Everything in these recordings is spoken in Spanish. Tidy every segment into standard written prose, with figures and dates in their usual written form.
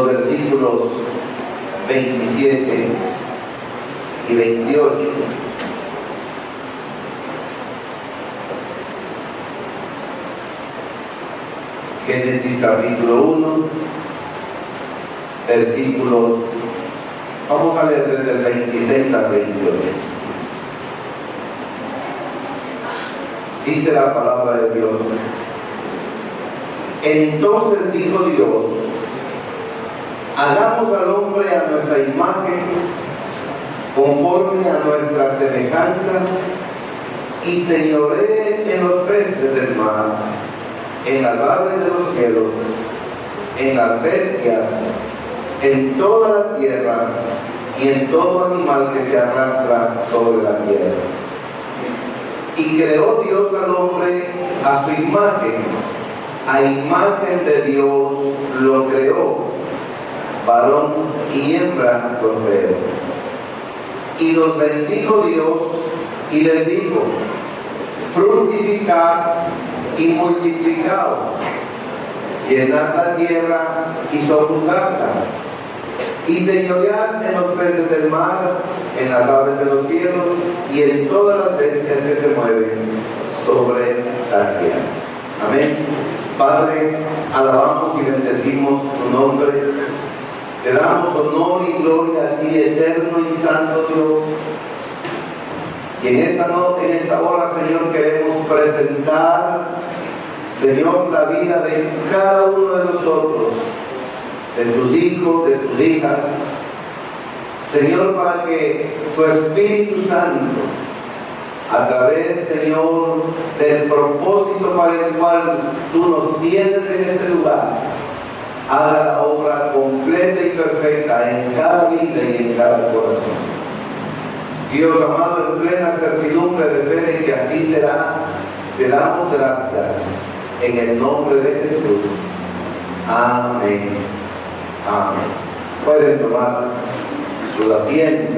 los versículos 27 y 28. Génesis capítulo 1, versículos, vamos a leer desde el 26 al 28. Dice la palabra de Dios: entonces dijo Dios, hagamos al hombre a nuestra imagen, conforme a nuestra semejanza, y señoree en los peces del mar, en las aves de los cielos, en las bestias, en toda la tierra y en todo animal que se arrastra sobre la tierra. Y creó Dios al hombre a su imagen, a imagen de Dios lo creó, varón y hembra lo creó. Y los bendijo Dios y les dijo: fructificad y multiplicaos, llenad la tierra y sojuzgadla, y señoread en los peces del mar, en las aves de los cielos y en todas las bestias que se mueven sobre la tierra. Amén. Padre, alabamos y bendecimos tu nombre. Te damos honor y gloria a ti, eterno y santo Dios. Y en esta hora, Señor, queremos presentar, Señor, la vida de cada uno de nosotros, de tus hijos, de tus hijas, Señor, para que tu Espíritu Santo, a través, Señor, del propósito para el cual tú nos tienes en este lugar, haga la obra completa y perfecta en cada vida y en cada corazón. Dios amado, en plena certidumbre de fe de que así será, te damos gracias en el nombre de Jesús. Amén. Amén. Pueden tomar su asiento.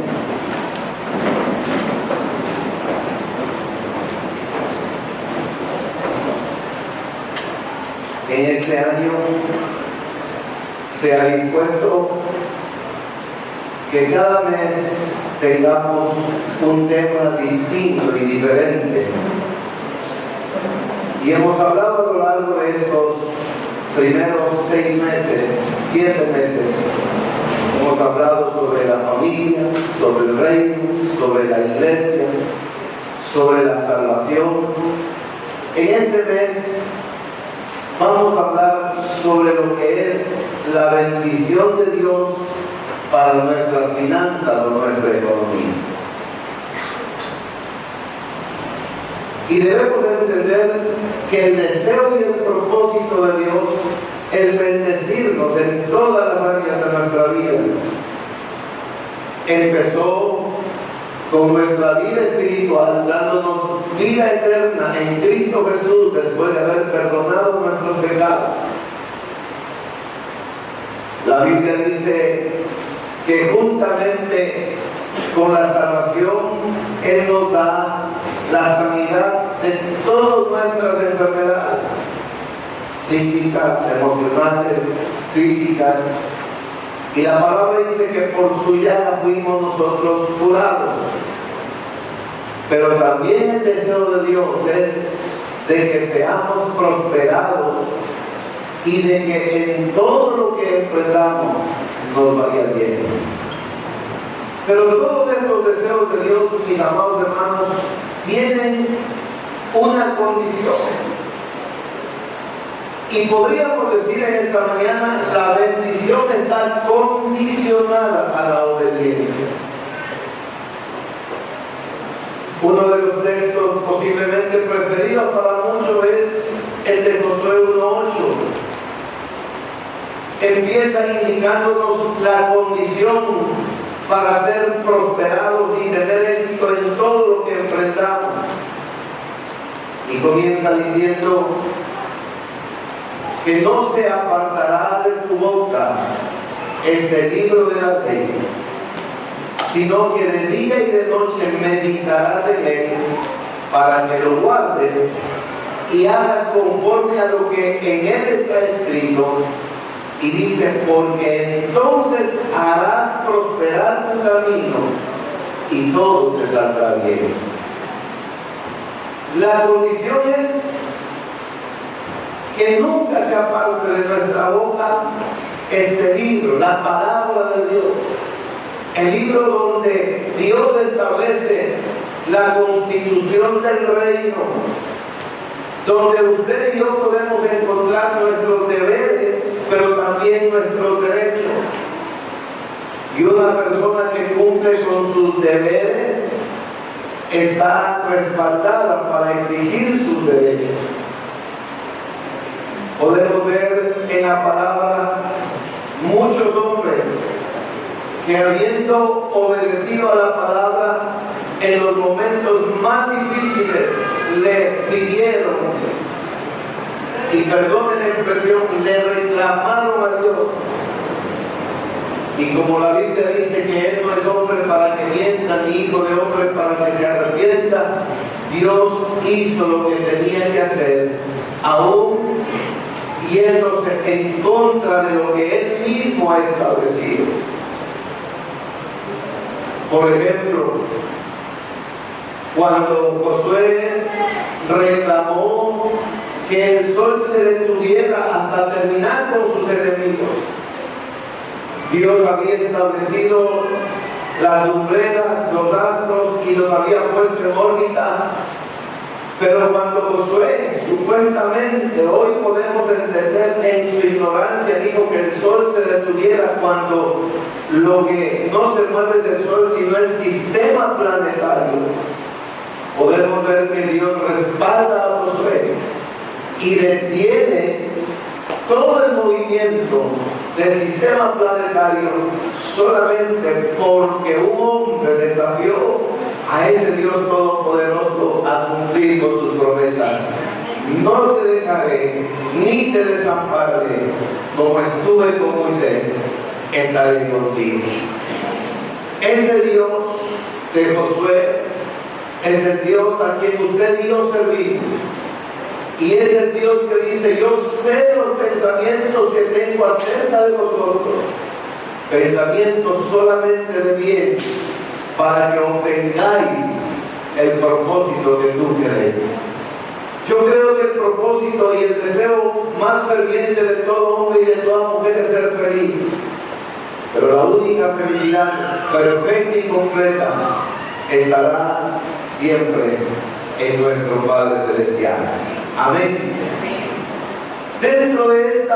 En este año se ha dispuesto que cada mes tengamos un tema distinto y diferente. Y hemos hablado a lo largo de estos primeros 6 meses, 7 meses, hemos hablado sobre la familia, sobre el reino, sobre la iglesia, sobre la salvación. En este mes vamos a hablar sobre lo que es la bendición de Dios para nuestras finanzas o nuestra economía. Y debemos entender que el deseo y el propósito de Dios es bendecirnos en todas las áreas de nuestra vida. Empezó con nuestra vida espiritual, dándonos vida eterna en Cristo Jesús después de haber perdonado nuestros pecados. La Biblia dice que juntamente con la salvación Él nos da la sanidad de todas nuestras enfermedades, psíquicas, emocionales, físicas. Y la palabra dice que por su llaga fuimos nosotros curados. Pero también el deseo de Dios es de que seamos prosperados y de que en todo lo que emprendamos nos vaya bien. Pero todos esos deseos de Dios, mis amados hermanos, tienen una condición. Y podríamos decir en esta mañana, la bendición está condicionada a la obediencia. Uno de los textos posiblemente preferidos para muchos es el de Josué 1:8. Empieza indicándonos la condición para ser prosperados y tener éxito en todo lo que enfrentamos. Y comienza diciendo que no se apartará de tu boca este libro de la ley, sino que de día y de noche meditarás en él, para que lo guardes y hagas conforme a lo que en él está escrito, Y dice, porque entonces harás prosperar tu camino y todo te saldrá bien. La condición es que nunca se aparte de nuestra boca este libro, la palabra de Dios. El libro donde Dios establece la constitución del reino, donde usted y yo podemos encontrar nuestros deberes, pero también nuestros derechos. Y una persona que cumple con sus deberes está respaldada para exigir sus derechos. Podemos ver en la palabra muchos hombres que, habiendo obedecido a la palabra, en los momentos más difíciles le pidieron, y perdonen la expresión, le reclamaron a Dios. Y como la Biblia dice que Él no es hombre para que mienta, ni hijo de hombre para que se arrepienta, Dios hizo lo que tenía que hacer, aún yéndose en contra de lo que Él mismo ha establecido. Por ejemplo, cuando Josué reclamó que el sol se detuviera hasta terminar con sus enemigos, Dios había establecido las lumbreras, los astros, y los había puesto en órbita. Pero cuando Josué, supuestamente, hoy podemos entender en su ignorancia, dijo que el sol se detuviera, cuando lo que no se mueve es el sol, sino el sistema planetario, podemos ver que Dios respalda a Josué y detiene todo el movimiento del sistema planetario solamente porque un hombre desafió a ese Dios todopoderoso a cumplir con sus promesas. No te dejaré ni te desampararé, como estuve con Moisés, estaré contigo. Ese Dios de Josué es el Dios a quien usted y yo servimos. Y es el Dios que dice: yo sé los pensamientos que tengo acerca de vosotros, pensamientos solamente de bien, para que obtengáis el propósito que tú queréis. Yo creo que el propósito y el deseo más ferviente de todo hombre y de toda mujer es ser feliz. Pero la única felicidad perfecta y completa estará siempre en nuestro Padre Celestial. Amén. Dentro de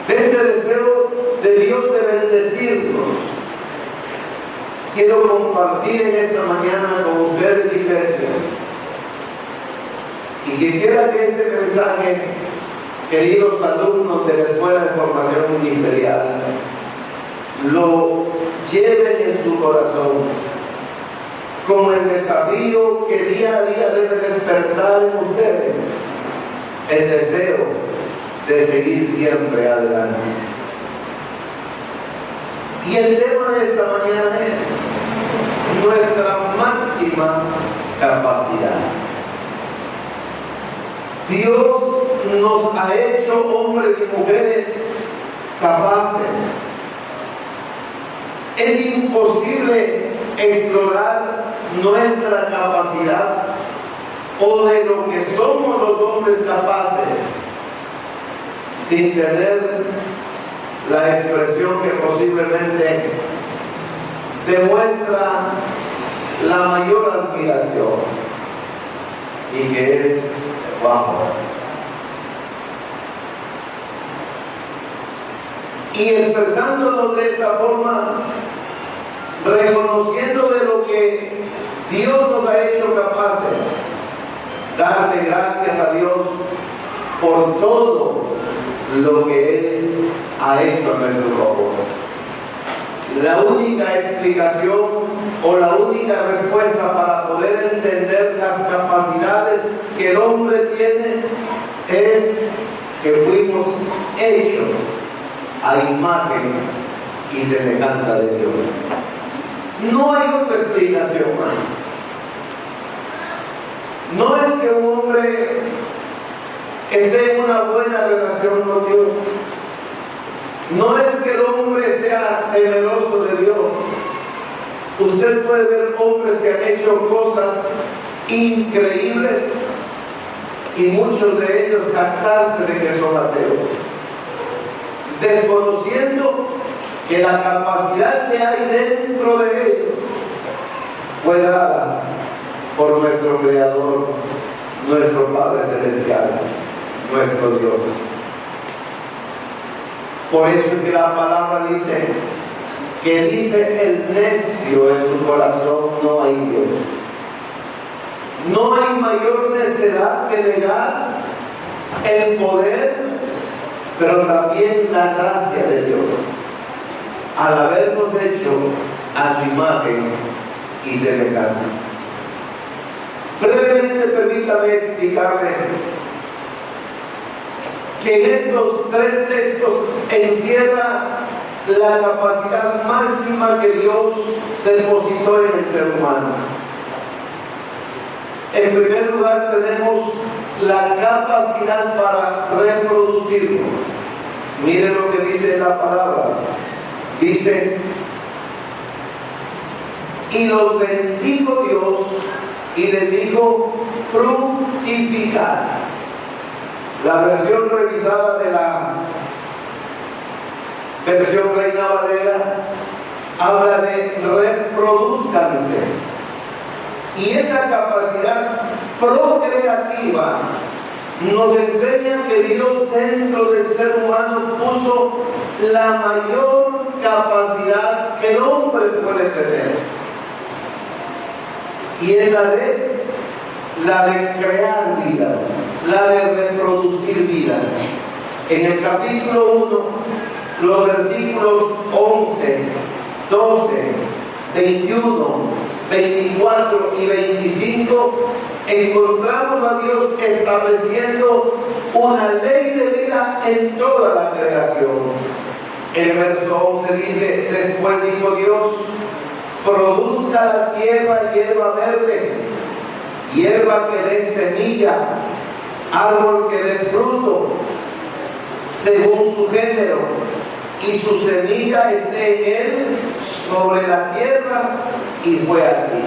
este deseo de Dios de bendecirnos, quiero compartir en esta mañana con ustedes, iglesia. Y quisiera que este mensaje, queridos alumnos de la Escuela de Formación Ministerial, lo lleven en su corazón como el desafío que día a día debe despertar en ustedes, el deseo de seguir siempre adelante. Y el tema de esta mañana es nuestra máxima capacidad. Dios nos ha hecho hombres y mujeres capaces. Es imposible explorar nuestra capacidad o de lo que somos los hombres capaces sin tener la expresión que posiblemente demuestra la mayor admiración, y que es wow. Y expresándonos de esa forma, reconociendo de lo que Dios nos ha hecho capaces, darle gracias a Dios por todo lo que Él ha hecho a nuestro favor. La única explicación o la única respuesta para poder entender las capacidades que el hombre tiene es que fuimos hechos a imagen y semejanza de Dios. No hay otra explicación más. No es que un hombre esté en una buena relación con Dios. No es que el hombre sea temeroso de Dios. Usted puede ver hombres que han hecho cosas increíbles y muchos de ellos jactarse de que son ateos, desconociendo que la capacidad que hay dentro de ellos fue dada por nuestro Creador, nuestro Padre Celestial, nuestro Dios. Por eso es que la palabra dice el necio en su corazón, no hay Dios. No hay mayor necedad que negar el poder, pero también la gracia de Dios, al habernos hecho a su imagen y semejanza. Brevemente permítame explicarle que en estos tres textos encierra la capacidad máxima que Dios depositó en el ser humano. En primer lugar tenemos la capacidad para reproducirnos. Miren lo que dice la palabra. Dice: y los bendijo Dios y les dijo: fructificad. La versión revisada de la versión Reina Valera habla de reproduzcanse. Y esa capacidad procreativa nos enseña que Dios dentro del ser humano puso la mayor capacidad que el hombre puede tener, y es la de crear vida, la de reproducir vida. En el capítulo 1, los versículos 11, 12, 21, 24 y 25, encontramos a Dios estableciendo una ley de vida en toda la creación. El verso 11 dice: después dijo Dios: produzca la tierra hierba verde, hierba que dé semilla, árbol que dé fruto según su género, y su semilla esté en él sobre la tierra. Y fue así.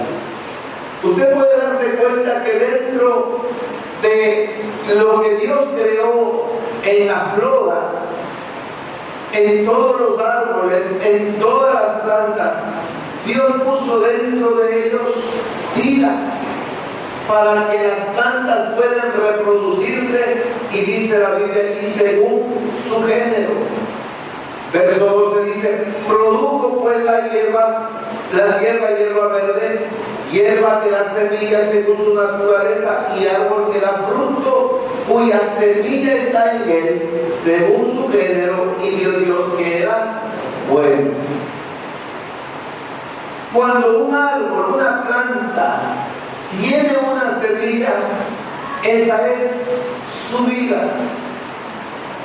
Usted puede darse cuenta que dentro de lo que Dios creó en la flora, en todos los árboles, en todas las plantas, Dios puso dentro de ellos vida, para que las plantas puedan reproducirse, y dice la Biblia aquí, según su género. Verso 12 dice: produjo pues la tierra hierba verde, hierba que da semilla según su naturaleza, y árbol que da fruto, cuya semilla está en él, según su género, y vio Dios que era bueno. Cuando un árbol, una planta, tiene una semilla, esa es su vida.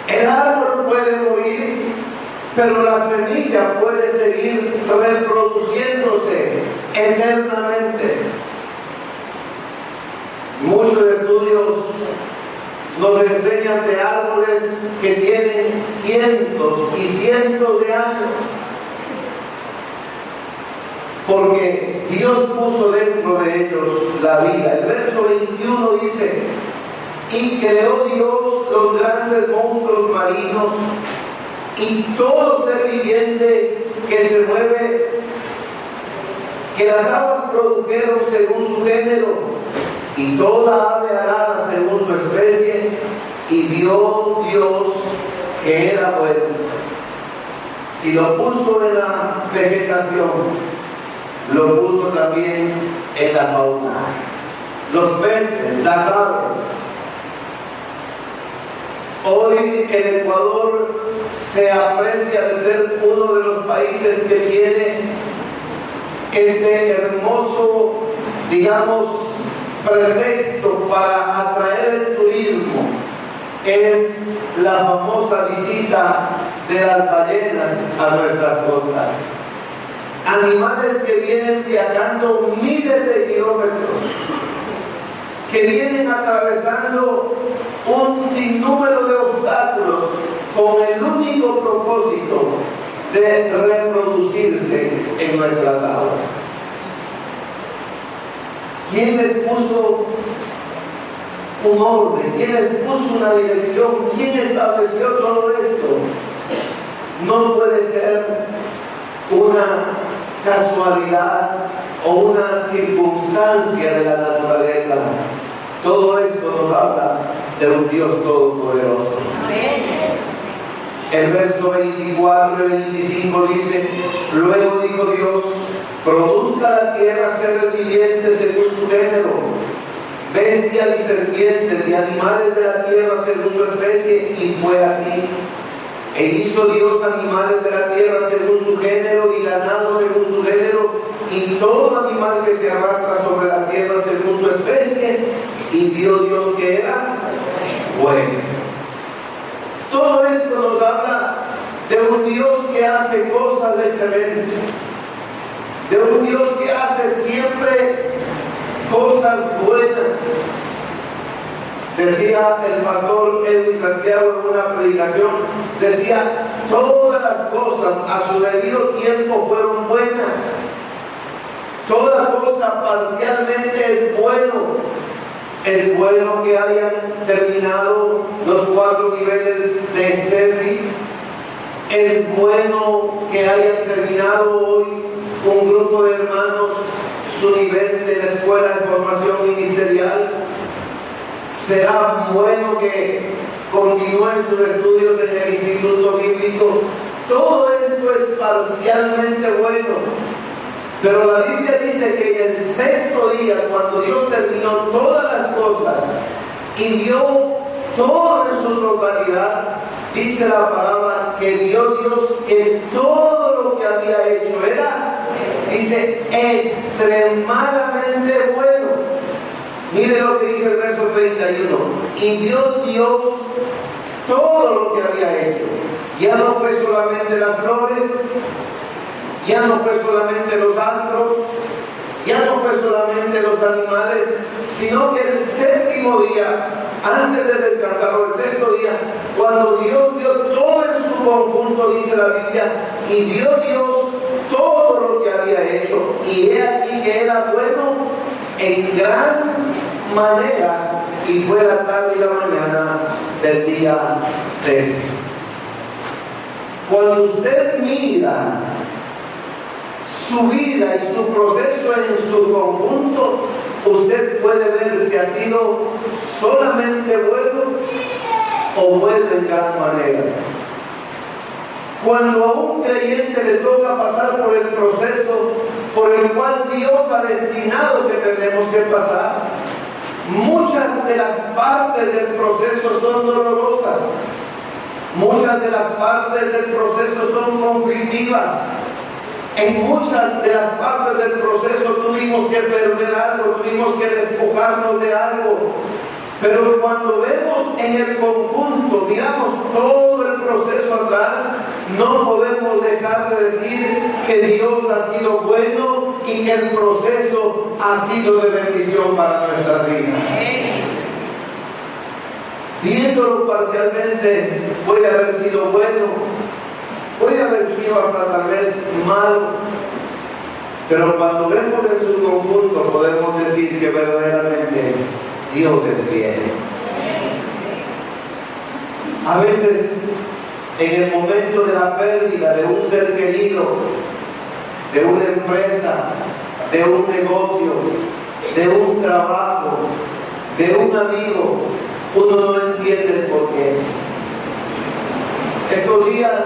El árbol puede morir, pero la semilla puede seguir reproduciéndose eternamente. Muchos estudios nos enseñan de árboles que tienen cientos y cientos de años, porque Dios puso dentro de ellos la vida. El verso 21 dice: y creó Dios los grandes monstruos marinos y todo ser viviente que se mueve, que las aguas produjeron según su género, y toda ave alada según su especie, y vio Dios que era bueno. Si lo puso en la vegetación, lo puso también en la fauna. Los peces, las aves. Hoy el Ecuador se aprecia de ser uno de los países que tiene este hermoso, digamos, pretexto para atraer el turismo. Es la famosa visita de las ballenas a nuestras costas. Animales que vienen viajando miles de kilómetros, que vienen atravesando un sinnúmero de obstáculos con el único propósito de reproducirse en nuestras aguas. ¿Quién les puso un orden? ¿Quién les puso una dirección? ¿Quién estableció todo esto? No puede ser una casualidad o una circunstancia de la naturaleza. Todo esto nos habla de un Dios todopoderoso. Amén. El verso 24 y 25 dice: luego dijo Dios, produzca la tierra seres vivientes según su género, bestias y serpientes y animales de la tierra según su especie, y fue así. E hizo Dios animales de la tierra según su género, y ganado según su género, y todo animal que se arrastra sobre la tierra según su especie, y vio Dios que era bueno. Todo esto nos habla de un Dios que hace cosas excelentes, de un Dios que hace siempre cosas buenas. Decía el pastor Edwin Santiago en una predicación, decía: todas las cosas a su debido tiempo fueron buenas. Toda cosa parcialmente es bueno. Es bueno que hayan terminado los 4 niveles de CEFI. Es bueno que hayan terminado hoy un grupo de hermanos su nivel de la escuela de formación ministerial. Será bueno que continúen sus estudios en el Instituto Bíblico. Todo esto es parcialmente bueno. Pero la Biblia dice que en el 6º día, cuando Dios terminó todas las cosas y vio todo en su totalidad, dice la palabra que vio Dios que todo lo que había hecho era, dice, extremadamente bueno. Mire lo que dice el verso 31. Y vio Dios todo lo que había hecho. Ya no fue solamente las flores, ya no fue solamente los astros, ya no fue solamente los animales, sino que el 7º día, antes de descansar, o el 6º día, cuando Dios vio todo en su conjunto, dice la Biblia, y vio Dios todo lo que había hecho, y he aquí que era bueno en gran manera, y fue la tarde y la mañana del día 6. Cuando usted mira su vida y su proceso en su conjunto, usted puede ver si ha sido solamente bueno o bueno en gran manera. Cuando a un creyente le toca pasar por el proceso por el cual Dios ha destinado que tenemos que pasar, muchas de las partes del proceso son dolorosas, muchas de las partes del proceso son conflictivas. En muchas de las partes del proceso tuvimos que perder algo, tuvimos que despojarnos de algo. Pero cuando vemos en el conjunto, miramos todo el proceso atrás, no podemos dejar de decir que Dios ha sido bueno y que el proceso ha sido de bendición para nuestras vidas. Viéndolo parcialmente, puede haber sido bueno, puede haber sido hasta tal vez malo, pero cuando vemos en su conjunto podemos decir que verdaderamente Dios es fiel. A veces, en el momento de la pérdida de un ser querido, de una empresa, de un negocio, de un trabajo, de un amigo, uno no entiende el por qué. Estos días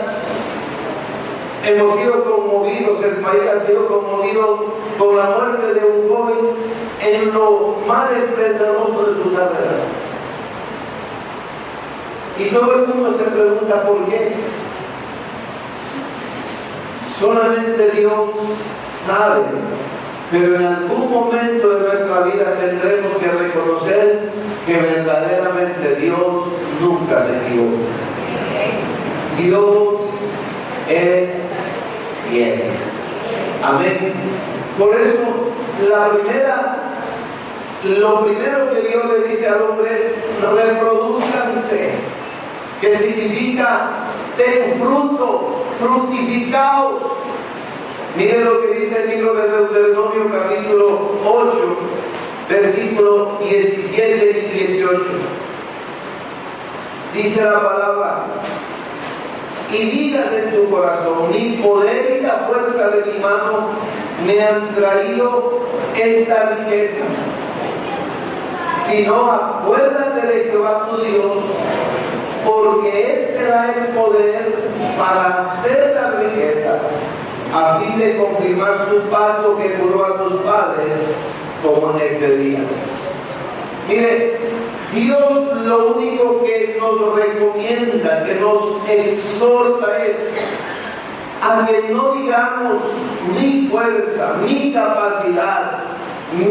hemos sido conmovidos, el país ha sido conmovido con la muerte de un joven en lo más esplendoroso de su carrera. Y todo el mundo se pregunta por qué. Solamente Dios sabe, pero en algún momento de nuestra vida tendremos que reconocer que verdaderamente Dios nunca se equivoca. Dios es fiel. Amén. Por eso, la primera lo primero que Dios le dice al hombre es reproduzcanse, que significa ten fruto, fructificaos. Miren lo que dice el libro de Deuteronomio capítulo 8, versículos 17 y 18. Dice la palabra: y digas en tu corazón, mi poder y la fuerza de mi mano me han traído esta riqueza. Sino acuérdate de Jehová tu Dios, porque Él te da el poder para hacer las riquezas, a fin de confirmar su pacto que juró a tus padres, como en este día. Mire, Dios lo único que nos recomienda, que nos exhorta es a que no digamos mi fuerza, mi capacidad,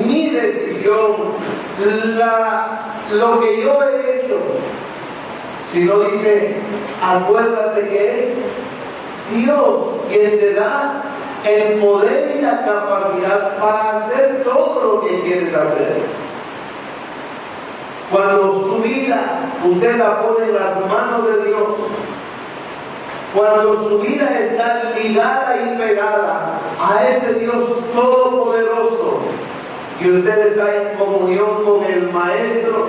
mi decisión, lo que yo he hecho, sino dice, acuérdate que es Dios quien te da el poder y la capacidad para hacer todo lo que quieres hacer. Cuando su vida usted la pone en las manos de Dios, cuando su vida está ligada y pegada a ese Dios todopoderoso y usted está en comunión con el Maestro,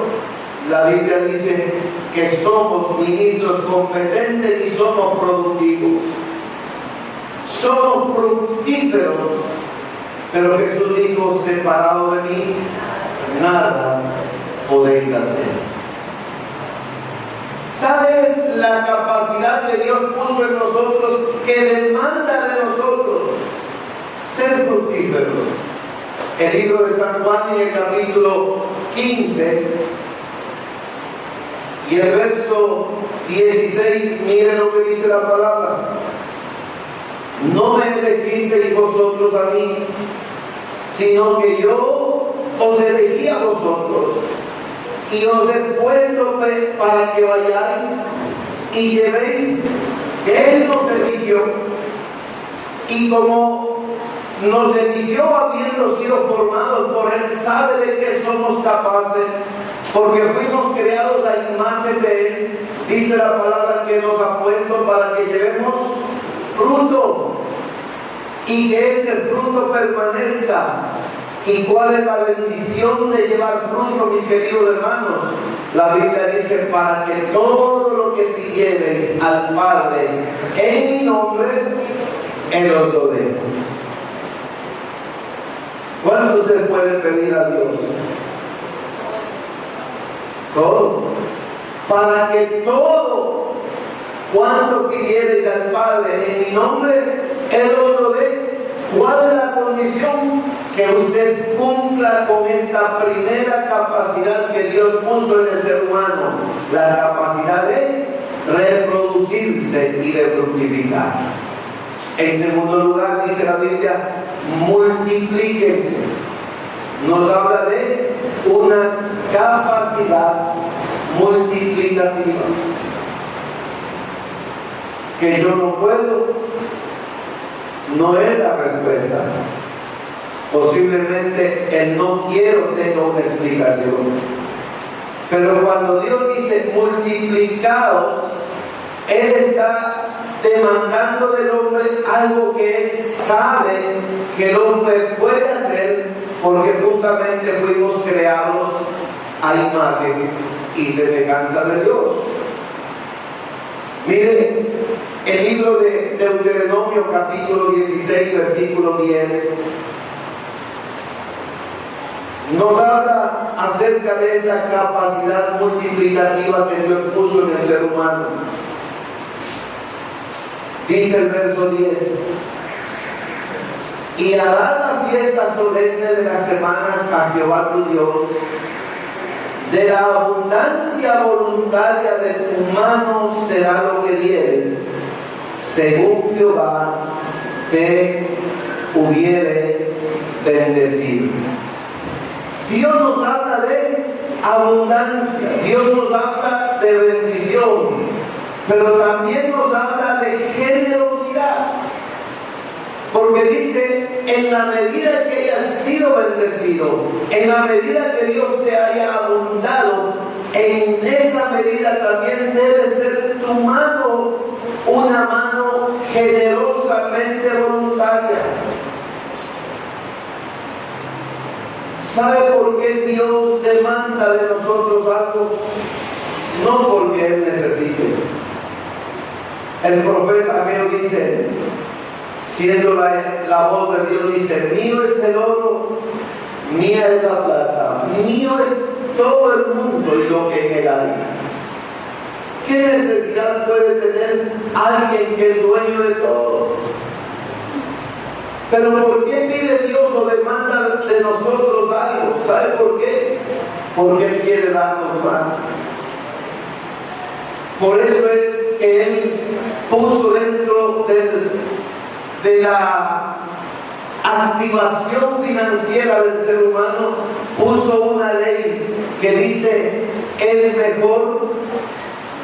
la Biblia dice que somos ministros competentes y somos productivos. Somos fructíferos, pero Jesús dijo, separado de mí, nada podéis hacer. Tal es la capacidad que Dios puso en nosotros, que demanda de nosotros ser fructíferos. El libro de San Juan, en el capítulo 15 y el verso 16, mire lo que dice la palabra: no me elegisteis vosotros a mí, sino que yo os elegí a vosotros y os he puesto para que vayáis y llevéis. Él nos eligió, y como nos eligió habiendo sido formados por Él, sabe de qué somos capaces, porque fuimos creados a imagen de Él. Dice la palabra que nos ha puesto para que llevemos fruto y que ese fruto permanezca. ¿Y cuál es la bendición de llevar fruto, mis queridos hermanos? La Biblia dice, para que todo lo que pidiereis al Padre en mi nombre, Él os lo dé. ¿Cuánto usted puede pedir a Dios? Todo. Para que todo cuanto pidiereis al Padre en mi nombre, Él os lo dé. ¿Cuál es la condición? Que usted cumpla con esta primera capacidad que Dios puso en el ser humano, la capacidad de reproducirse y de fructificar. En segundo lugar, dice la Biblia, multiplíquense. Nos habla de una capacidad multiplicativa. Que yo no puedo, no es la respuesta. Posiblemente el no quiero tenga una explicación. Pero cuando Dios dice multiplicaos, Él está demandando del hombre algo que Él sabe que el hombre puede hacer, porque justamente fuimos creados a imagen y semejanza de Dios. Mire, el libro de Deuteronomio capítulo 16, versículo 10 nos habla acerca de esta capacidad multiplicativa que Dios puso en el ser humano. Dice el verso 10: y harás la fiesta solemne de las semanas a Jehová tu Dios. De la abundancia voluntaria de tu mano será lo que dieres, según Jehová te hubiere bendecido. Dios nos habla de abundancia, Dios nos habla de bendición, pero también nos habla de generosidad. Porque dice, en la medida que hayas sido bendecido, en la medida que Dios te haya abundado, en esa medida también debe ser tu mano una mano generosamente voluntaria. ¿Sabe por qué Dios demanda de nosotros algo? No porque Él necesite. El profeta Ageo dice, siendo la voz de Dios, dice, mío es el oro, mía es la plata, mío es todo el mundo y lo que en él hay. ¿Qué necesidad puede tener alguien que es dueño de todo? Pero ¿por qué pide Dios o demanda de nosotros algo? ¿Sabe por qué? Porque Él quiere darnos más. Por eso es que Él puso dentro de la activación financiera del ser humano, puso una ley que dice, es mejor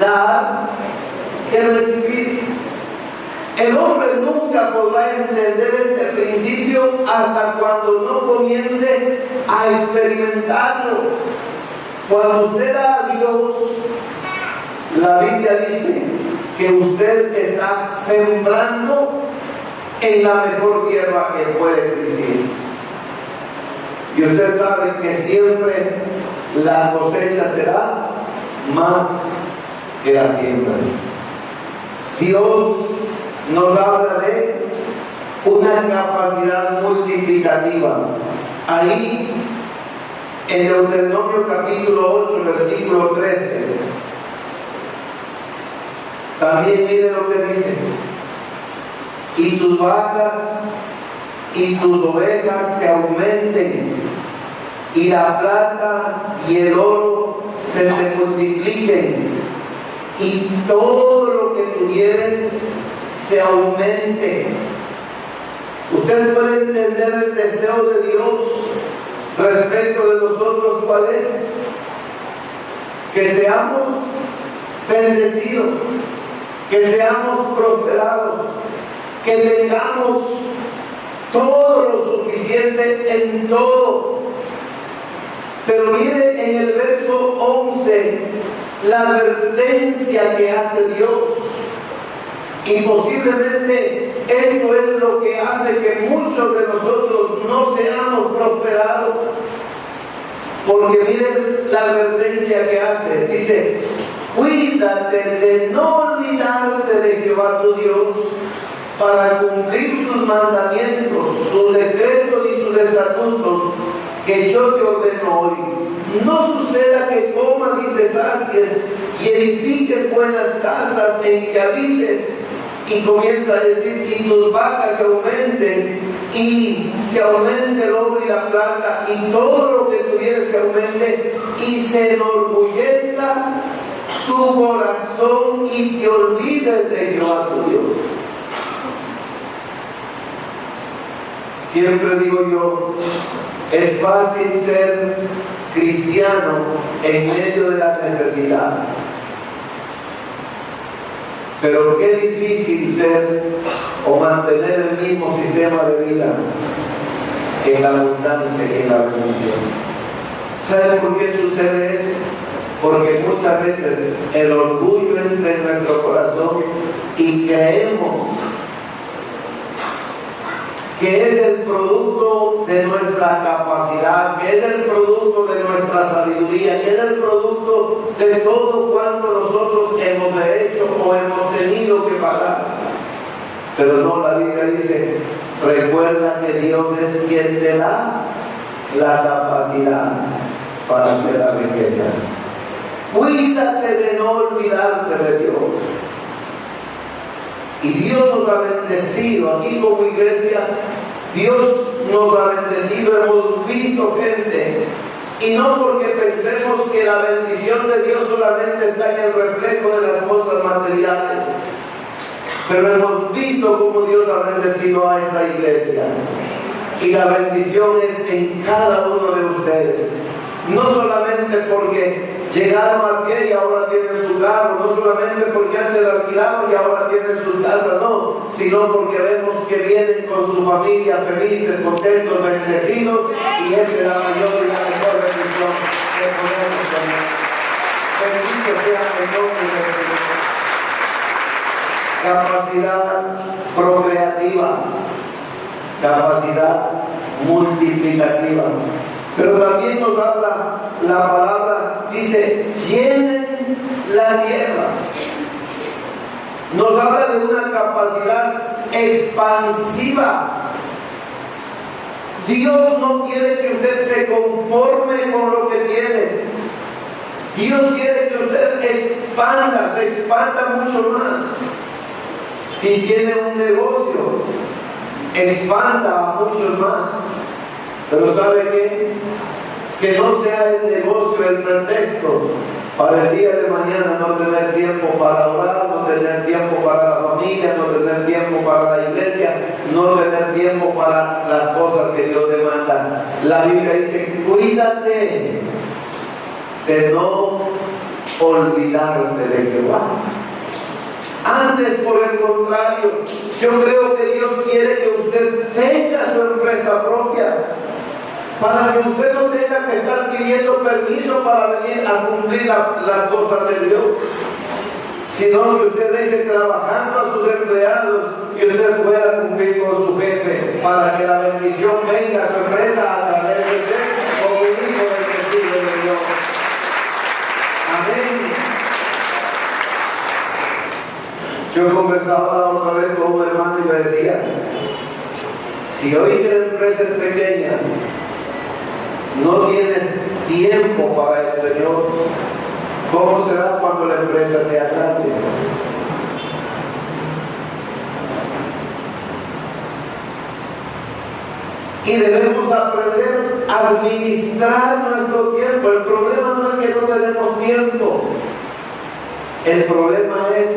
dar que recibir. El hombre nunca podrá entender este principio hasta cuando no comience a experimentarlo. Cuando usted da a Dios, la Biblia dice que usted está sembrando en la mejor tierra que puede existir. Y usted sabe que siempre la cosecha será más que la siembra. Dios nos habla de una capacidad multiplicativa. Ahí, en Deuteronomio capítulo 8, versículo 13, también mire lo que dice: y tus vacas y tus ovejas se aumenten, y la plata y el oro se te multipliquen, y todo lo que tuvieres se aumente. Usted puede entender el deseo de Dios respecto de nosotros, ¿cuál es? Que seamos bendecidos, que seamos prosperados, que tengamos todo lo suficiente en todo. Pero mire en el verso 11 la advertencia que hace Dios. Y posiblemente esto es lo que hace que muchos de nosotros no seamos prosperados. Porque miren la advertencia que hace. Dice, cuídate de no olvidarte de Jehová tu Dios, para cumplir sus mandamientos, sus decretos y sus estatutos que yo te ordeno hoy. No suceda que comas y te sacies y edifiques buenas casas en que habites. Y comienza a decir, y tus vacas se aumenten, y se aumente el oro y la plata, y todo lo que tuvieres se aumente, y se enorgullezca tu corazón y te olvides de Jehová tu Dios. Siempre digo yo, es fácil ser cristiano en medio de la necesidad, pero qué difícil ser o mantener el mismo sistema de vida en la abundancia y en la bendición. ¿Saben por qué sucede eso? Porque muchas veces el orgullo entra en nuestro corazón y creemos que es el producto de nuestra capacidad, que es el producto de nuestra sabiduría, que es el producto de todo cuanto nosotros hemos hecho o hemos tenido que pagar. Pero no, la Biblia dice, recuerda que Dios es quien te da la capacidad para hacer las riquezas. Cuídate de no olvidarte de Dios. Y Dios nos ha bendecido aquí como iglesia. Dios nos ha bendecido, hemos visto gente, y no porque pensemos que la bendición de Dios solamente está en el reflejo de las cosas materiales, pero hemos visto cómo Dios ha bendecido a esta iglesia, y la bendición es en cada uno de ustedes. No solamente porque Llegaron a pie y ahora tienen su carro, no solamente porque antes alquilaban y ahora tienen sus casas, no, sino porque vemos que vienen con su familia felices, contentos, bendecidos, y esa es la mayor y la mejor bendición que podemos tener. Bendito sea el nombre de Dios. Capacidad procreativa, capacidad multiplicativa. Pero también nos habla la palabra, dice, llenen la tierra. Nos habla de una capacidad expansiva. Dios no quiere que usted se conforme con lo que tiene. Dios quiere que usted se expanda mucho más. Si tiene un negocio, expanda a muchos más. Pero ¿sabe qué? Que no sea el negocio el pretexto para el día de mañana no tener tiempo para orar, no tener tiempo para la familia, no tener tiempo para la iglesia, no tener tiempo para las cosas que Dios demanda. La Biblia dice, cuídate de no olvidarte de Jehová. Antes, por el contrario, yo creo que Dios quiere que usted tenga su empresa propia, para que usted no tenga que estar pidiendo permiso para venir a cumplir las cosas de Dios, sino que usted deje trabajando a sus empleados y usted pueda cumplir con su jefe, para que la bendición venga a su empresa a través de usted como un hijo del que sirve de Dios. Amén. Yo conversaba otra vez con un hermano y me decía, si hoy que la empresa es pequeña, no tienes tiempo para el Señor, ¿cómo será cuando la empresa sea grande? Y debemos aprender a administrar nuestro tiempo. El problema no es que no tenemos tiempo. El problema es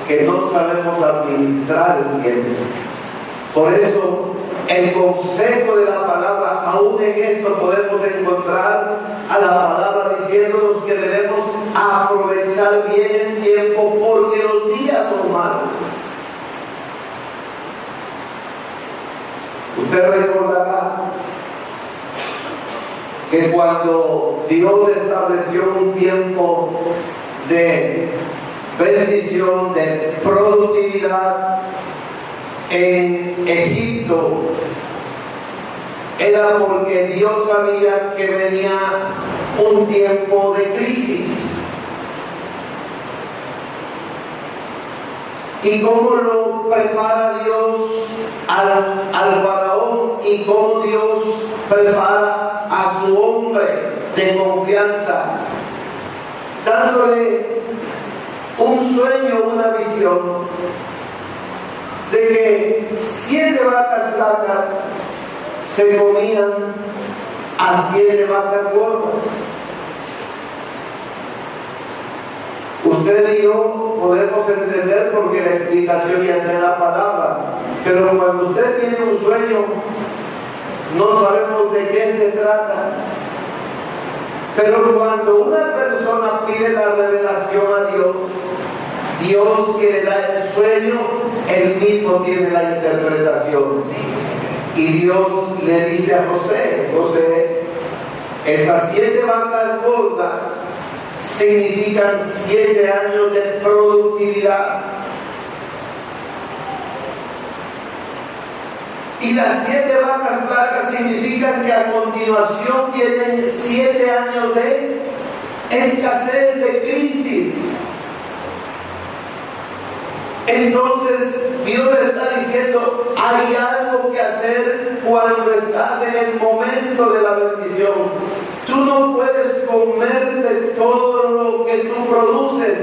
que no sabemos administrar el tiempo. Por eso, el consejo de la palabra, aún en esto podemos encontrar a la palabra diciéndonos que debemos aprovechar bien el tiempo porque los días son malos. Usted recordará que cuando Dios estableció un tiempo de bendición, de productividad en Egipto, era porque Dios sabía que venía un tiempo de crisis. Y cómo lo prepara Dios al faraón, y cómo Dios prepara a su hombre de confianza, dándole un sueño, una visión de que 7 vacas flacas se comían a 7 vacas gordas. Usted y yo podemos entender porque la explicación ya está en la palabra, pero cuando usted tiene un sueño, no sabemos de qué se trata. Pero cuando una persona pide la revelación a Dios, Dios que le da el sueño, Él mismo tiene la interpretación. Y Dios le dice a José, José, esas 7 vacas gordas significan 7 años de productividad. Y las 7 vacas flacas significan que a continuación tienen 7 años de escasez, de crisis. Entonces Dios le está diciendo, hay algo que hacer cuando estás en el momento de la bendición. Tú no puedes comer de todo lo que tú produces.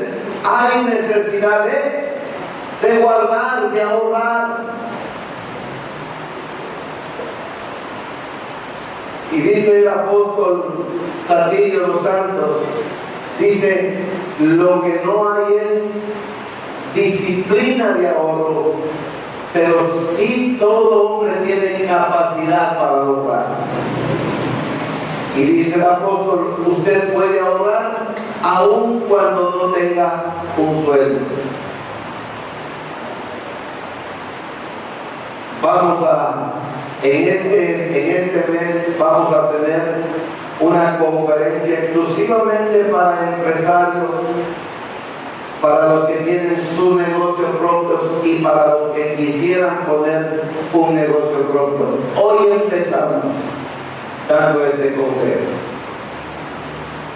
Hay necesidad de guardar, de ahorrar. Y dice el apóstol Saltillo los Santos, dice, lo que no hay es disciplina de ahorro, pero sí todo hombre tiene capacidad para ahorrar. Y dice el apóstol, usted puede ahorrar aun cuando no tenga un sueldo. En este mes vamos a tener una conferencia exclusivamente para empresarios, para los que tienen su negocio propio y para los que quisieran poner un negocio propio. Hoy empezamos dando este consejo.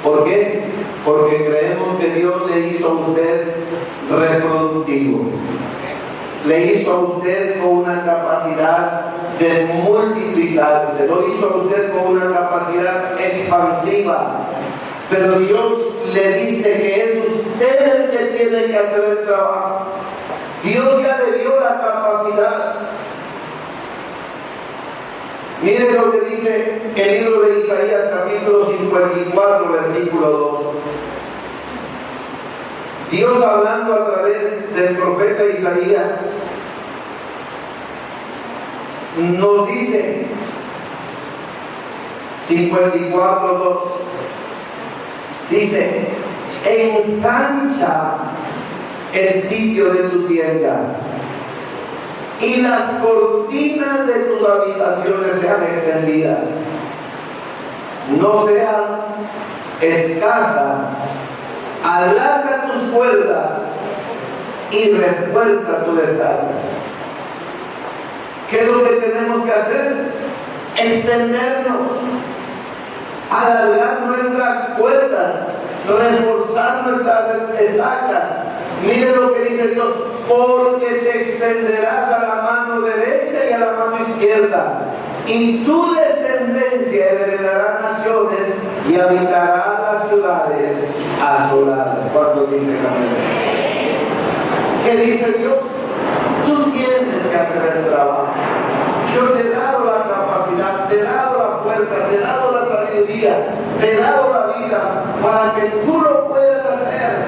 ¿Por qué? Porque creemos que Dios le hizo a usted reproductivo. Le hizo a usted con una capacidad de multiplicarse. Lo hizo a usted con una capacidad expansiva. Pero Dios le dice que es usted el que tiene que hacer el trabajo. Dios ya le dio la capacidad. Miren lo que dice el libro de Isaías, capítulo 54, versículo 2. Dios hablando a través del profeta Isaías nos dice 54:2, dice: ensancha el sitio de tu tienda y las cortinas de tus habitaciones sean extendidas. No seas escasa, alarga tus cuerdas y refuerza tus estacas. ¿Qué es lo que tenemos que hacer? Extendernos, alargar nuestras cuerdas, reforzar nuestras estacas. Miren lo que dice Dios: porque te extenderás a la mano derecha y a la mano izquierda, y tu descendencia heredará naciones y habitará las ciudades asoladas. ¿Cuántos dicen amén? ¿Qué dice Dios? Tú tienes que hacer el trabajo. Yo te he dado la capacidad, te he dado la fuerza, te he dado la sabiduría, te he dado la vida para que tú lo puedas hacer,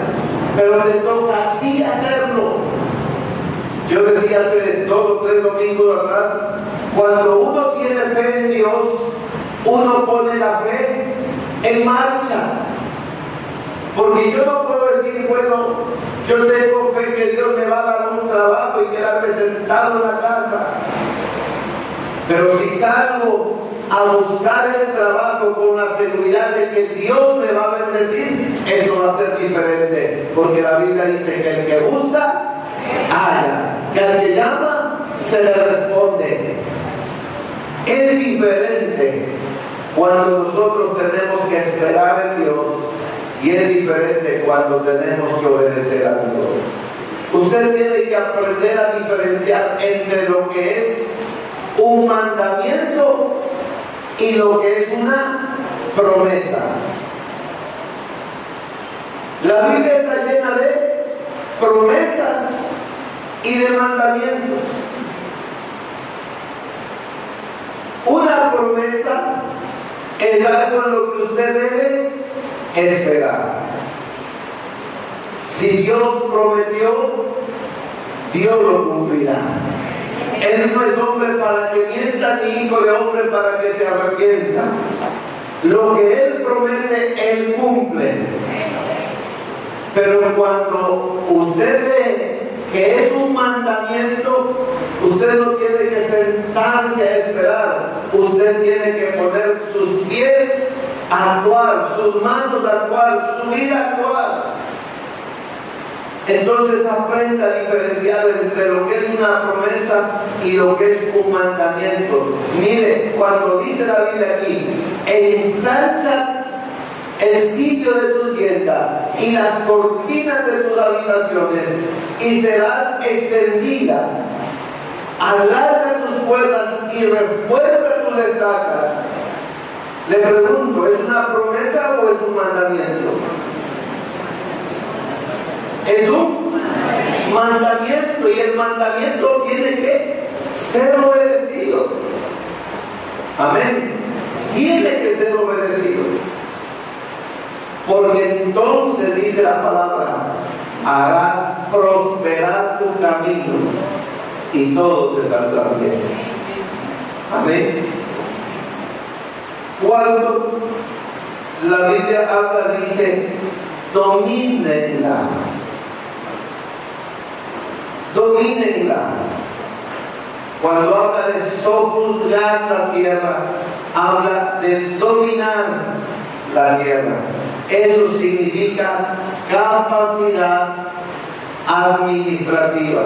pero te toca a ti hacerlo. Yo decía hace 2 o 3 domingos atrás, cuando uno tiene fe en Dios, uno pone la fe en marcha. Porque yo no puedo decir, bueno, yo tengo fe que Dios me va a dar un trabajo y quedarme sentado en la casa. Pero si salgo a buscar el trabajo con la seguridad de que Dios me va a bendecir, eso va a ser diferente. Porque la Biblia dice que el que busca, halla, que al que llama, se le responde. Es diferente cuando nosotros tenemos que esperar en Dios, y es diferente cuando tenemos que obedecer a Dios. Usted tiene que aprender a diferenciar entre lo que es un mandamiento y lo que es una promesa. La Biblia está llena de promesas y de mandamientos. Una promesa es algo en lo que usted debe esperar. Si Dios prometió, Dios lo cumplirá. Él no es hombre para que mienta, ni hijo de hombre para que se arrepienta. Lo que Él promete, Él cumple. Pero cuando usted ve que es un mandamiento, usted no tiene que sentarse a esperar. Usted tiene que poner sus pies a actuar, sus manos a actuar, su vida a actuar. Entonces aprenda a diferenciar entre lo que es una promesa y lo que es un mandamiento. Mire, cuando dice la Biblia aquí: ensancha el sitio de tu tienda y las cortinas de tus habitaciones, y serás extendida. Alarga tus cuerdas y refuerza tus estacas. Le pregunto, ¿es una promesa o es un mandamiento? Es un mandamiento, y el mandamiento tiene que ser obedecido. Amén. Tiene que ser obedecido. Porque entonces, dice la palabra, harás prosperar tu camino y todo te saldrá bien. Amén. Cuando la Biblia habla, dice domínenla. Domínenla. Cuando habla de sojuzgar la tierra, habla de dominar la tierra. Eso significa capacidad administrativa.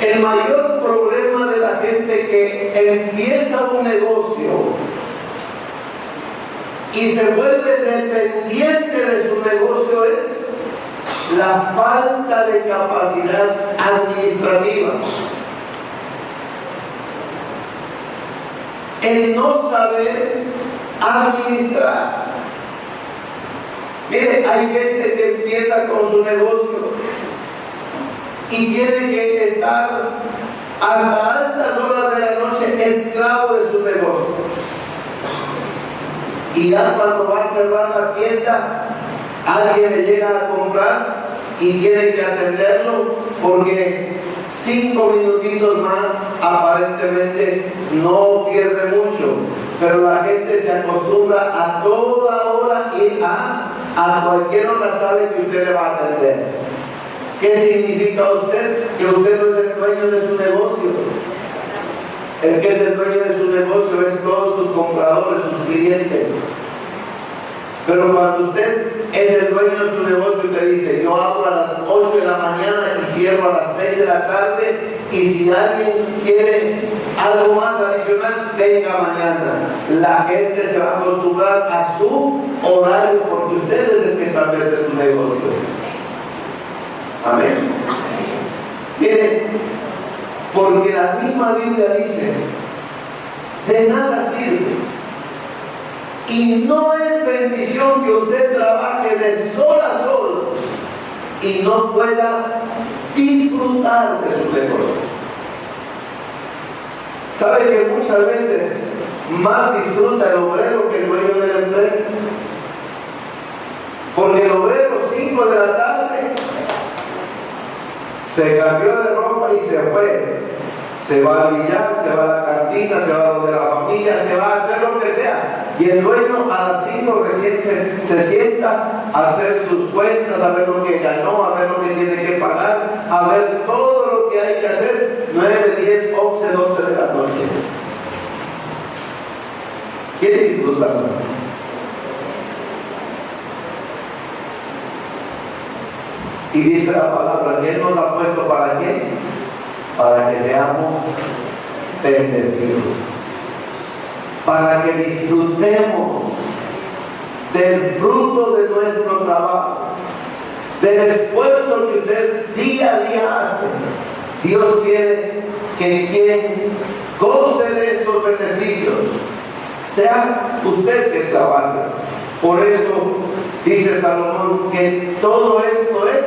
El mayor problema de la gente que empieza un negocio y se vuelve dependiente de su negocio es la falta de capacidad administrativa. El no saber administrar. Mire, hay gente que empieza con su negocio y tiene que estar hasta altas horas de la noche esclavo de su negocio. Y ya cuando va a cerrar la tienda, alguien le llega a comprar y tiene que atenderlo porque 5 minutitos más aparentemente no pierde mucho, pero la gente se acostumbra a toda hora ir a cualquier hora, sabe que usted le va a atender. ¿Qué significa usted? Que usted no es el dueño de su negocio. El que es el dueño de su negocio es todos sus compradores, sus clientes. Pero cuando usted es el dueño de su negocio, usted dice, yo abro a las 8 de la mañana y cierro a las 6 de la tarde, y si alguien quiere algo más adicional, venga mañana. La gente se va a acostumbrar a su horario porque usted es el que establece su negocio. Amén. Miren, porque la misma Biblia dice, de nada sirve. Y no es bendición que usted trabaje de sol a sol y no pueda disfrutar de su negocio. ¿Sabe que muchas veces más disfruta el obrero que el dueño de la empresa? Porque el obrero 5 de la tarde se cambió de ropa y se fue. Se va al billar, se va a la cantina, se va a donde la familia, se va a hacer lo que sea. Y el dueño a las 5 recién se sienta a hacer sus cuentas, a ver lo que ganó, a ver lo que tiene que pagar, a ver todo lo que hay que hacer, 9, 10, 11, 12 de la noche. ¿Quiere disfrutarlo? Y dice la palabra que Él nos ha puesto ¿para qué? Para que seamos bendecidos, para que disfrutemos del fruto de nuestro trabajo, del esfuerzo que usted día a día hace. Dios quiere que quien goce de esos beneficios sea usted que trabaje. Por eso dice Salomón que todo esto es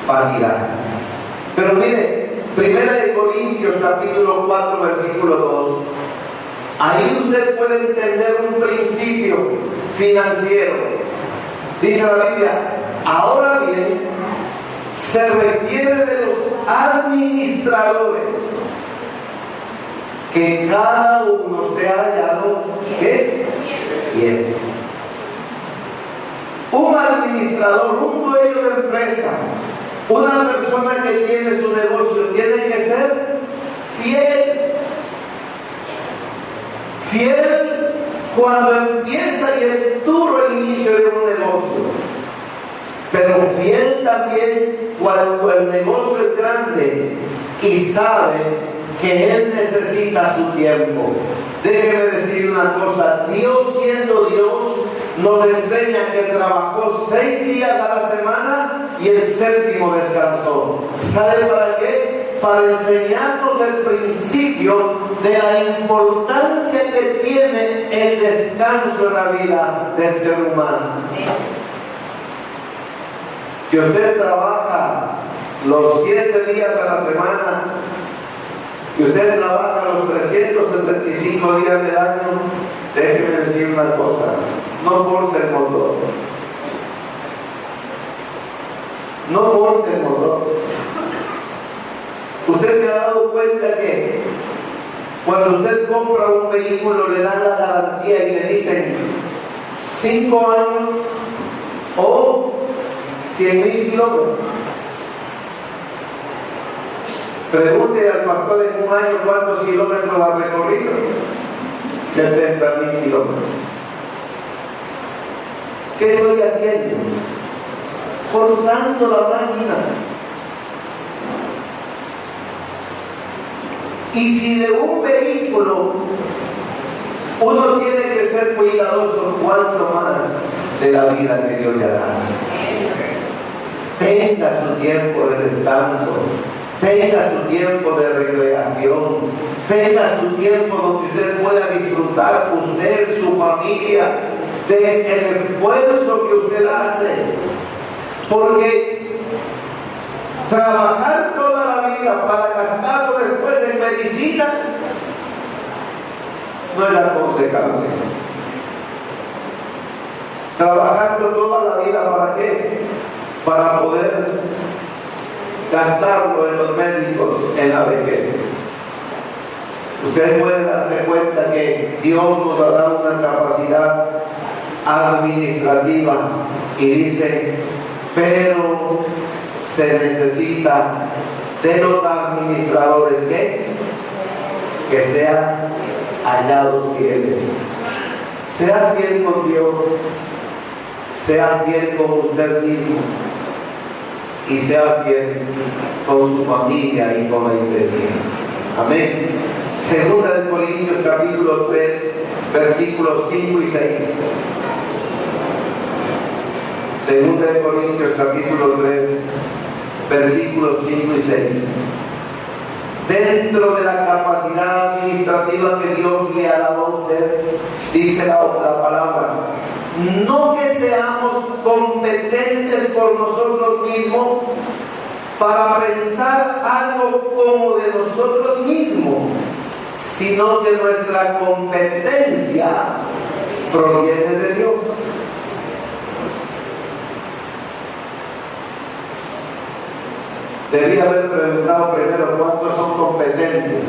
vanidad. Pero mire, 1 Corintios capítulo 4 versículo 2, ahí usted puede entender un principio financiero. Dice la Biblia, ahora bien, se requiere de los administradores que cada uno sea hallado bien. Un administrador, un dueño de empresa, una persona que tiene su negocio, tiene que ser fiel. Fiel cuando empieza y es duro el inicio de un negocio. Pero fiel también cuando el negocio es grande y sabe que él necesita su tiempo. Déjeme decir una cosa, Dios siendo Dios nos enseña que trabajó 6 días a la semana y el 7º descansó. ¿Sabe para qué? Para enseñarnos el principio de la importancia que tiene el descanso en la vida del ser humano. Que usted trabaja los 7 días a la semana, que usted trabaja los 365 días del año, déjeme decir una cosa, no force el motor. No force el motor. Usted se ha dado cuenta que cuando usted compra un vehículo le dan la garantía y le dicen, 5 años o 100,000 kilómetros. Pregunte al pastor en un año cuántos kilómetros ha recorrido. 70,000 kilómetros. ¿Qué estoy haciendo? Forzando la máquina. Y si de un vehículo uno tiene que ser cuidadoso, cuanto más de la vida que Dios le ha dado. Tenga su tiempo de descanso, tenga su tiempo de recreación, tenga su tiempo donde usted pueda disfrutar, usted, su familia, del esfuerzo que usted hace. Porque trabajar toda la vida para gastarlo después en medicinas no es aconsejable. Trabajando toda la vida, ¿para qué? Para poder gastarlo en los médicos en la vejez. Usted puede darse cuenta que Dios nos ha dado una capacidad administrativa y dice, pero se necesita de los administradores que sean hallados fieles. Sea fiel con Dios, sea fiel con usted mismo y sea fiel con su familia y con la iglesia. Amén. Segunda de Corintios capítulo 3 versículos 5 y 6. Segunda de Corintios capítulo 3 versículos 5 y 6. Dentro de la capacidad administrativa que Dios le ha dado a usted, dice la palabra, no que seamos competentes por nosotros mismos para pensar algo como de nosotros mismos, sino que nuestra competencia proviene de Dios. Debía haber preguntado primero cuántos son competentes.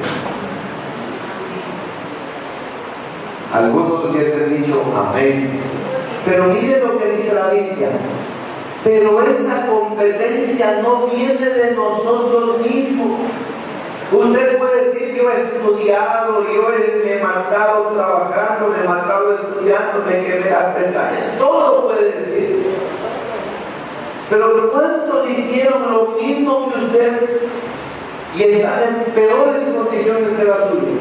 Algunos hubiesen dicho amén. Pero mire lo que dice la Biblia. Pero esa competencia no viene de nosotros mismos. Usted puede decir, yo he estudiado, yo me he matado trabajando, me he matado estudiando, me quemé las pestañas. Todo puede decir. Pero ¿cuántos hicieron lo mismo que usted y están en peores condiciones que la suya?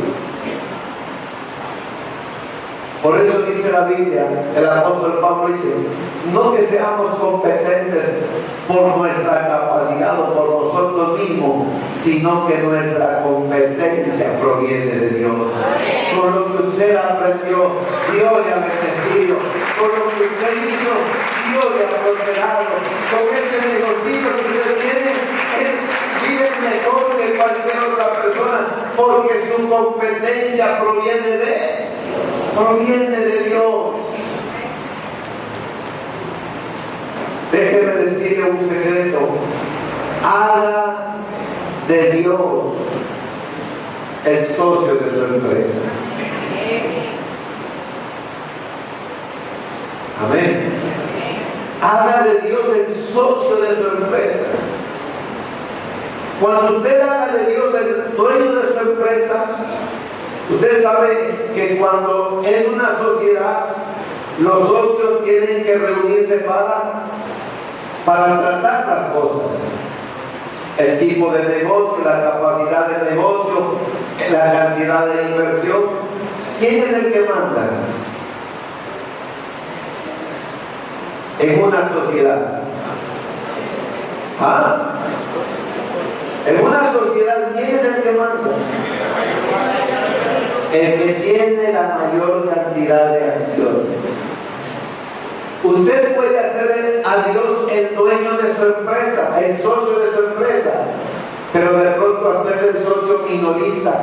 Por eso dice la Biblia, el apóstol Pablo dice, no que seamos competentes por nuestra capacidad o por nosotros mismos, sino que nuestra competencia proviene de Dios. Por lo que usted aprendió, Dios le ha bendecido. Por lo que usted hizo, Dios le ha prosperado. Con ese negocio que usted tiene, vive mejor que cualquier otra persona, porque su competencia proviene de Dios. Déjeme decirle un secreto. Haga de Dios el socio de su empresa. Amén. Haga de Dios el socio de su empresa. Cuando usted haga de Dios el dueño de su empresa, usted sabe que cuando es una sociedad, los socios tienen que reunirse para tratar las cosas. El tipo de negocio, la capacidad de negocio, la cantidad de inversión. ¿Quién es el que manda? En una sociedad. En una sociedad, ¿quién es el que manda? El que tiene la mayor cantidad de acciones. Usted puede hacer a Dios el dueño de su empresa, el socio de su empresa, pero de pronto hacer el socio minorista.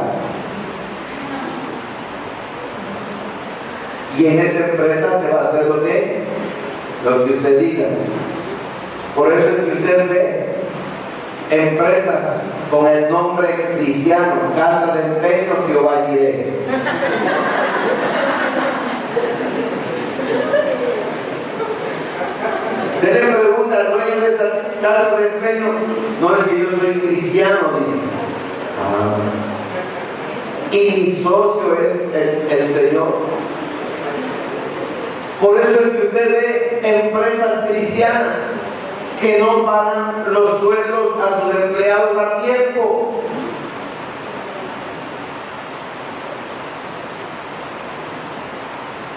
Y en esa empresa se va a hacer lo que usted diga. Por eso es que usted ve empresas con el nombre cristiano, Casa de Empeño Jehová Jireh. casa de empeño. No es que yo soy cristiano, dice. Y mi socio es el Señor. Por eso es que usted ve empresas cristianas que no pagan los sueldos a sus empleados a tiempo.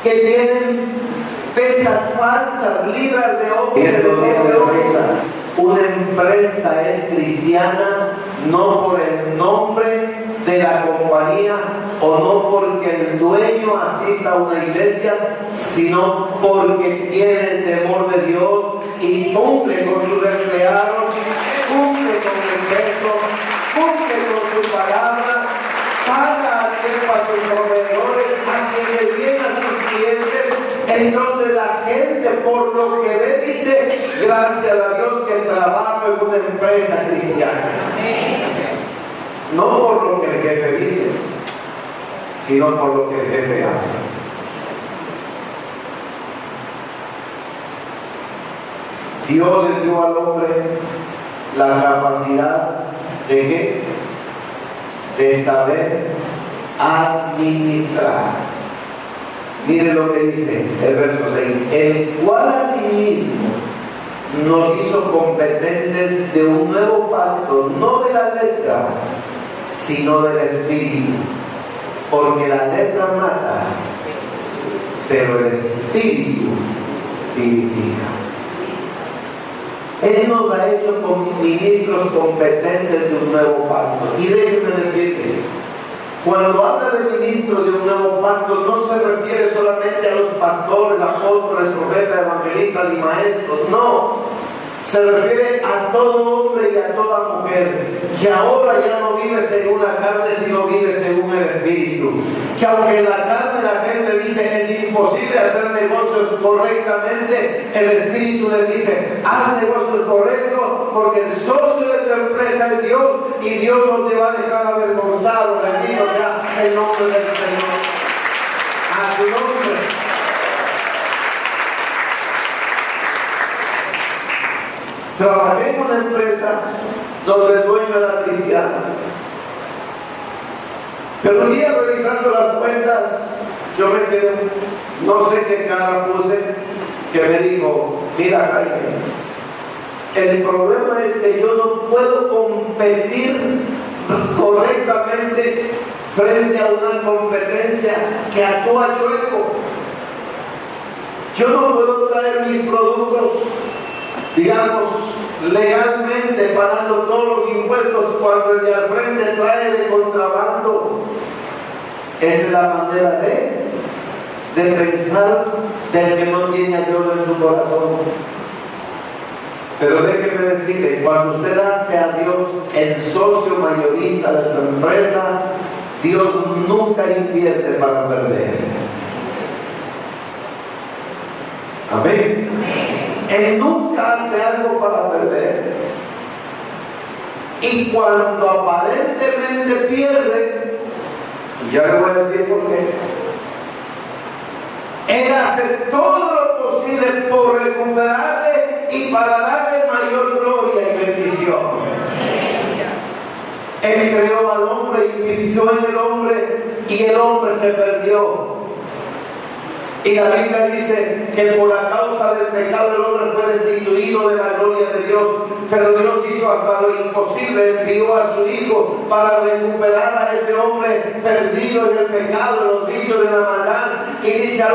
Que tienen pesas falsas, libras de oro. Una empresa es cristiana no por el nombre de la compañía o no porque el dueño asista a una iglesia, sino porque tiene el temor de Dios y cumple con sus empleados, cumple con el peso, cumple con su palabra, paga a tiempo a sus proveedores, atiende bien a sus clientes. Entonces la gente por lo que ve dice, gracias a Dios que trabajo en una empresa cristiana. No por lo que el jefe dice, sino por lo que el jefe hace. Dios le dio al hombre la capacidad de ¿qué? De saber administrar. Mire lo que dice el verso 6, el cual asimismo nos hizo competentes de un nuevo pacto, no de la letra, sino del Espíritu, porque la letra mata, pero el Espíritu vivifica. Él nos ha hecho ministros competentes de un nuevo pacto. Y déjenme decirle, cuando habla de ministros de un nuevo pacto, no se refiere solamente a los pastores, apóstoles, profetas, evangelistas y maestros, no. Se refiere a todo hombre y a toda mujer, que ahora ya no vive según la carne, sino vive según el Espíritu. Que aunque en la carne la gente dice es imposible hacer negocios correctamente, el Espíritu le dice, haz negocios correctos, porque el socio de tu empresa es Dios, y Dios no te va a dejar avergonzado. Bendito sea el nombre del Señor. A su nombre. Trabajé en una empresa donde el dueño era cristiano. Pero un día revisando las cuentas, yo me quedé, no sé qué cara puse, que me dijo, mira Jaime, el problema es que yo no puedo competir correctamente frente a una competencia que actúa chueco. Yo no puedo traer mis productos, digamos, legalmente, pagando todos los impuestos, cuando el de al frente trae de contrabando. Esa es la manera de pensar del que no tiene a Dios en su corazón. Pero déjeme decirle, cuando usted hace a Dios el socio mayorista de su empresa, Dios nunca invierte para perder. Amén. Él nunca hace algo para perder. Y cuando aparentemente pierde, ya le voy a decir por qué, Él hace todo lo posible por recuperarle y para darle mayor gloria y bendición. Él creó al hombre, invirtió en el hombre, y el hombre se perdió. Y la Biblia dice que por la causa del pecado el hombre fue destituido de la gloria de Dios, pero Dios hizo hasta lo imposible, envió a su Hijo para recuperar a ese hombre perdido en el pecado, en los vicios de la maldad, y dice a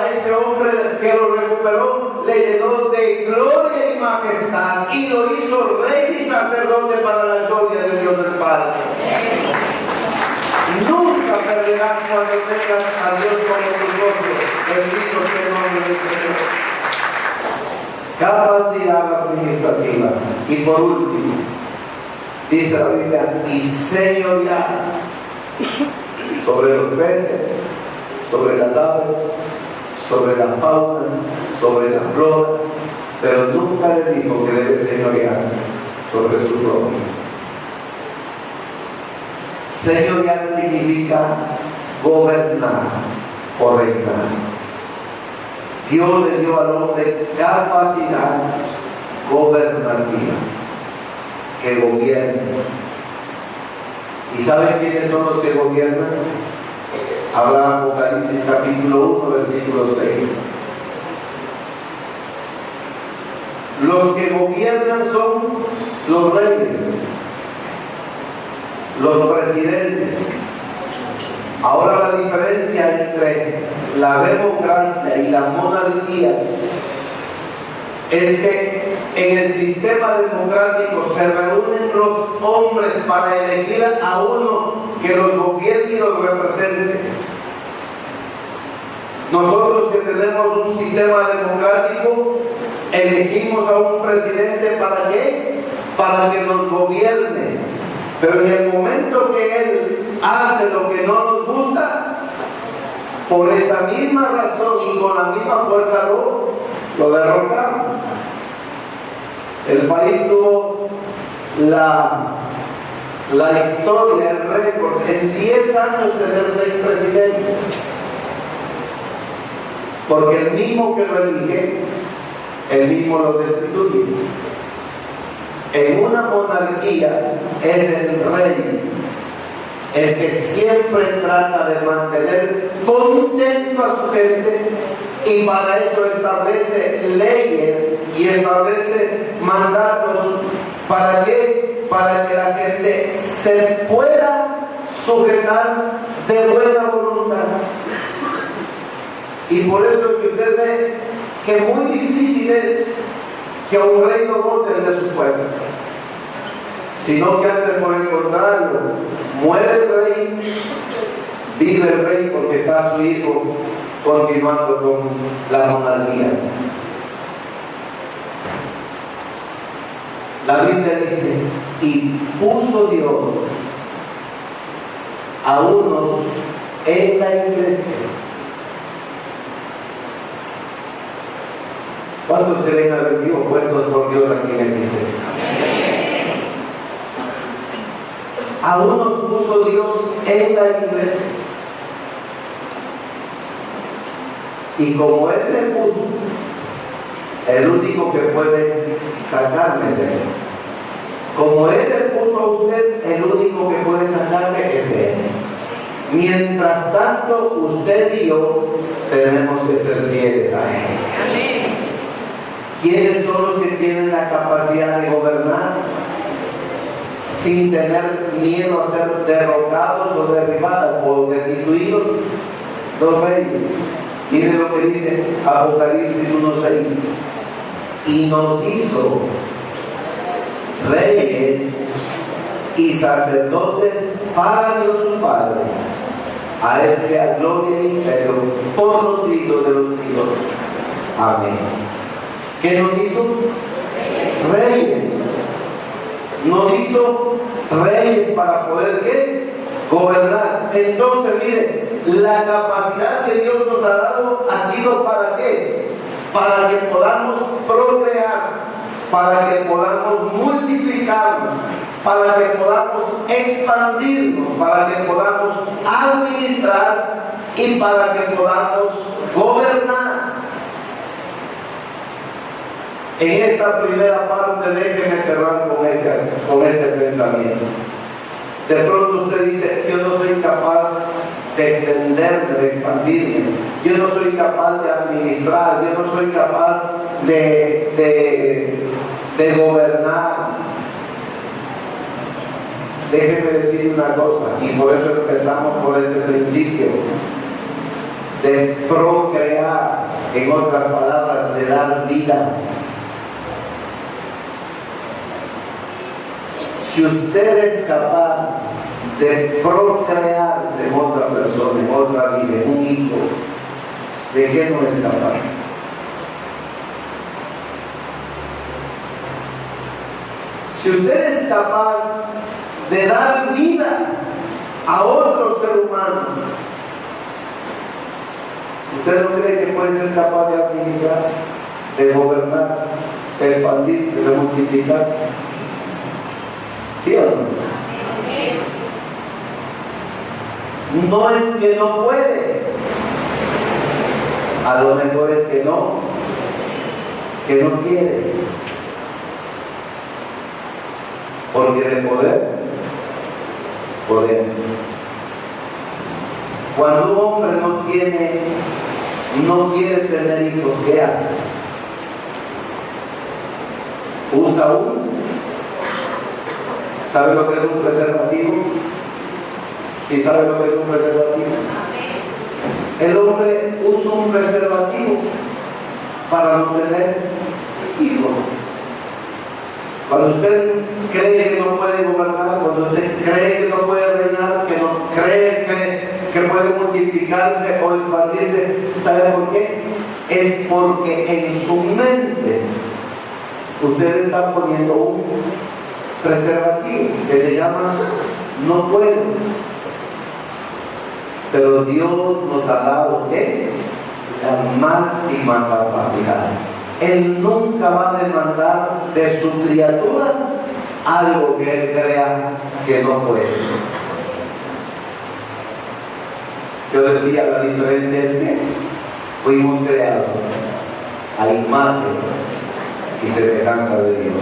ese hombre que lo recuperó, le llenó de gloria y majestad, y lo hizo rey y sacerdote para la gloria de Dios del Padre. Nunca perderás cuando tengas a Dios como tu socio. Bendito sea el nombre del Señor. Capacidad administrativa. Y por último, dice la Biblia, y señorear sobre los peces, sobre las aves, sobre la fauna, sobre la flora, pero nunca le dijo que debe señorear sobre su propio. Señorear significa gobernar o reinar. Dios le dio al hombre capacidad gobernativa, que gobierne. ¿Y saben quiénes son los que gobiernan? Habla Apocalipsis capítulo 1, versículo 6. Los que gobiernan son los reyes, los presidentes. Ahora la diferencia entre la democracia y la monarquía es que en el sistema democrático se reúnen los hombres para elegir a uno que los gobierne y los represente. Nosotros que tenemos un sistema democrático, elegimos a un presidente ¿para qué? Para que nos gobierne. Pero en el momento que él hace lo que no nos gusta, por esa misma razón y con la misma fuerza lo derrotamos. El país tuvo la historia, el récord, en 10 años tener 6 presidentes. Porque el mismo que lo elige, el mismo lo destituye. En una monarquía es el rey el que siempre trata de mantener contento a su gente, y para eso establece leyes y establece mandatos. ¿Para qué? Para que la gente se pueda sujetar de buena voluntad. Y por eso que usted ve que muy difícil es que a un rey lo voten de su puesto, sino que antes, por el contrario, muere el rey, vive el rey porque está su hijo continuando con la monarquía. La Biblia dice: y puso Dios a unos en la iglesia. ¿Cuántos creen haber sido puestos por Dios aquí en esta iglesia? A unos puso Dios en la iglesia. Y como Él le puso, el único que puede sacarme es Él. Como Él le puso a usted, el único que puede sacarme es Él. Mientras tanto, usted y yo tenemos que ser fieles a Él. Amén. ¿Quiénes son los que tienen la capacidad de gobernar sin tener miedo a ser derrotados o derribados o destituidos? Los reyes. Miren lo que dice Apocalipsis 1:6. Y nos hizo reyes y sacerdotes para Dios su Padre. A Él sea gloria y imperio por los siglos de los siglos. Amén. ¿Qué nos hizo? Reyes. Nos hizo reyes para poder ¿qué? Gobernar. Entonces, mire, la capacidad que Dios nos ha dado ha sido ¿para qué? Para que podamos procrear, para que podamos multiplicarnos, para que podamos expandirnos, para que podamos administrar y para que podamos gobernar. En esta primera parte déjeme cerrar con este pensamiento. De pronto usted dice: yo no soy capaz de extenderme, de expandirme, yo no soy capaz de administrar, yo no soy capaz de gobernar. Déjeme decir una cosa, y por eso empezamos por este principio de procrear, en otras palabras, de dar vida. Si usted es capaz de procrearse en otra persona, en otra vida, en un hijo, ¿de qué no es capaz? Si usted es capaz de dar vida a otro ser humano, ¿usted no cree que puede ser capaz de administrar, de gobernar, de expandirse, de multiplicarse? ¿Sí o no? No es que no puede, a lo mejor es que no quiere. porque de poder, poder. Cuando un hombre no quiere tener hijos, ¿qué hace? Usa ¿sabe lo que es un preservativo? ¿Y sabe lo que es un preservativo? El hombre usa un preservativo para no tener hijos. Cuando usted cree que no puede gobernar, cuando usted cree que no puede reinar, que no cree que puede multiplicarse o expandirse, ¿sabe por qué? Es porque en su mente usted está poniendo un preservativo que se llama no puedo. Pero Dios nos ha dado ¿qué? La máxima capacidad. Él nunca va a demandar de su criatura algo que Él crea que no puede. Yo decía, la diferencia es que fuimos creados a imagen y semejanza de Dios.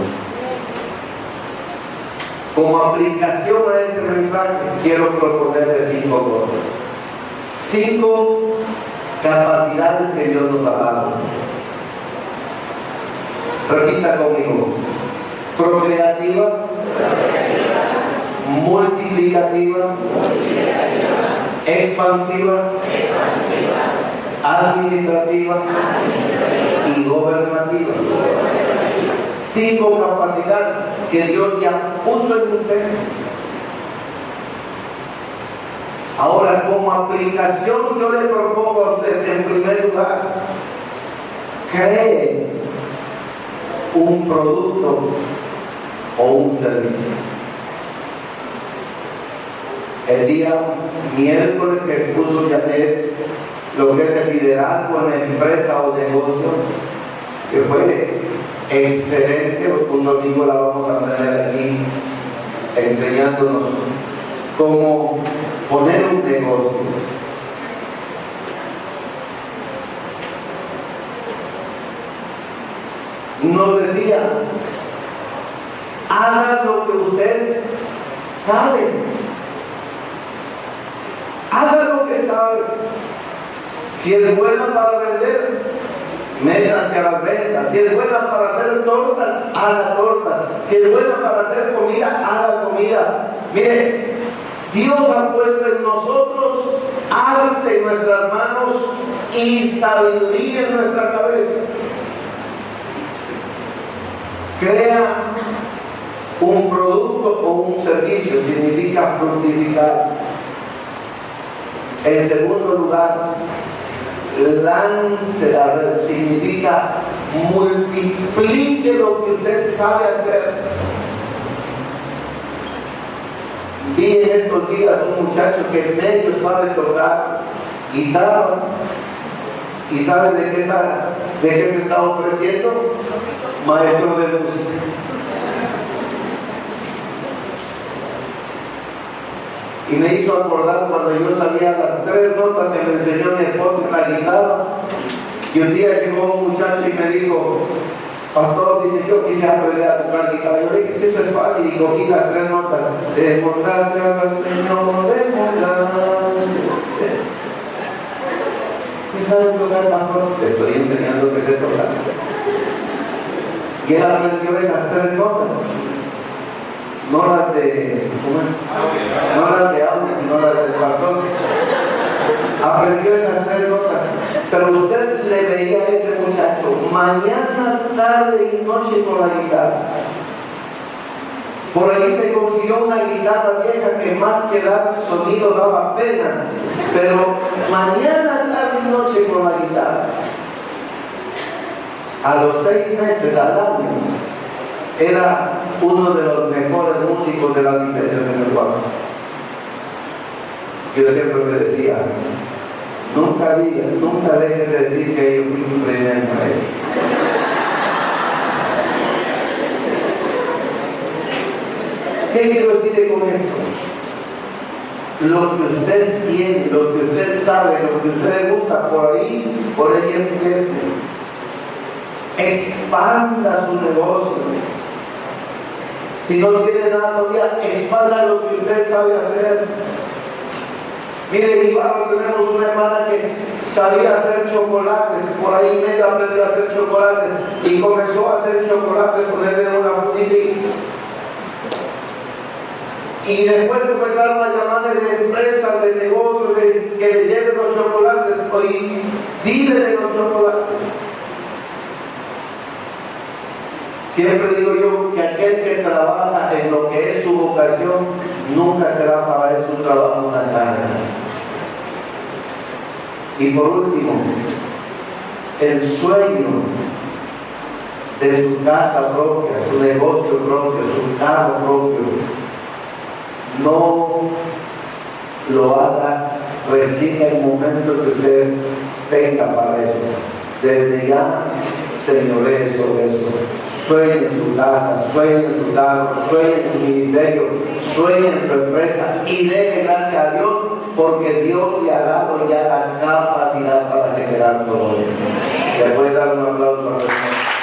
Como aplicación a este mensaje, quiero proponerle 5 cosas. 5 capacidades que Dios nos ha dado. Repita conmigo: procreativa, multiplicativa, expansiva, administrativa y gobernativa. 5 capacidades que Dios ya puso en usted. Ahora, como aplicación, yo le propongo a usted, en primer lugar, cree un producto o un servicio. El día miércoles que expuso Janet lo que es el liderazgo en la empresa o negocio, que fue excelente. Un domingo la vamos a tener aquí enseñándonos cómo poner un negocio. Nos decía, haga lo que usted sabe, haga lo que sabe. Si es buena para vender, métase a las ventas. Si es buena para hacer tortas, haga tortas. Si es buena para hacer comida, haga comida. Mire, Dios ha puesto en nosotros arte en nuestras manos y sabiduría en nuestra cabeza. Crea un producto o un servicio, significa fructificar. En segundo lugar, lance la red, significa multiplique lo que usted sabe hacer. Vi en estos días un muchacho que medio sabe tocar guitarra y sabe de qué se está ofreciendo, maestro de música. Y me hizo acordar cuando yo sabía las 3 notas que me enseñó mi esposa en la guitarra. Y un día llegó un muchacho y me dijo, pastor, dice, yo quise aprender a tocar guitarra. Yo le dije, sí, eso es fácil, y cogí las 3 notas. Demos gracias al Señor, demos gracias. ¿Qué sabe tocar, pastor? Te estoy enseñando que sé tocar. Y él aprendió esas 3 notas. No las de audio, sino las del pastor. Aprendió esas 3 notas. Pero usted le veía a ese muchacho mañana, tarde y noche con la guitarra. Por ahí se consiguió una guitarra vieja que más que dar sonido daba pena. Pero mañana, tarde y noche con la guitarra. A los 6 meses al año era uno de los mejores músicos de las iglesias de mi pueblo. Yo siempre le decía, nunca dejes de decir que yo fui un primer maestro. ¿Qué quiero decirle con esto? Lo que usted tiene, lo que usted sabe, lo que usted le gusta, por ahí empiece. Expanda su negocio. Si no tiene nada todavía, expanda lo que usted sabe hacer. Mire, Ibarra, tenemos una hermana que sabía hacer chocolates, por ahí medio aprendió a hacer chocolates y comenzó a hacer chocolates, ponerle una puntita. Y después empezaron a llamarle de empresas, de negocios, que le lleven los chocolates. Hoy vive de los chocolates. Siempre digo yo que aquel que trabaja en lo que es su vocación, nunca será para él su trabajo una carga. Y por último, el sueño de su casa propia, su negocio propio, su carro propio, no lo haga recién en el momento que usted tenga para eso. Desde ya, señoree sobre eso. Sueñe en su casa, sueñe en su carro, sueñe en su ministerio, sueñe en su empresa y dé gracias a Dios porque Dios le ha dado ya la capacidad para generar todo eso. Le puede dar un aplauso a la persona.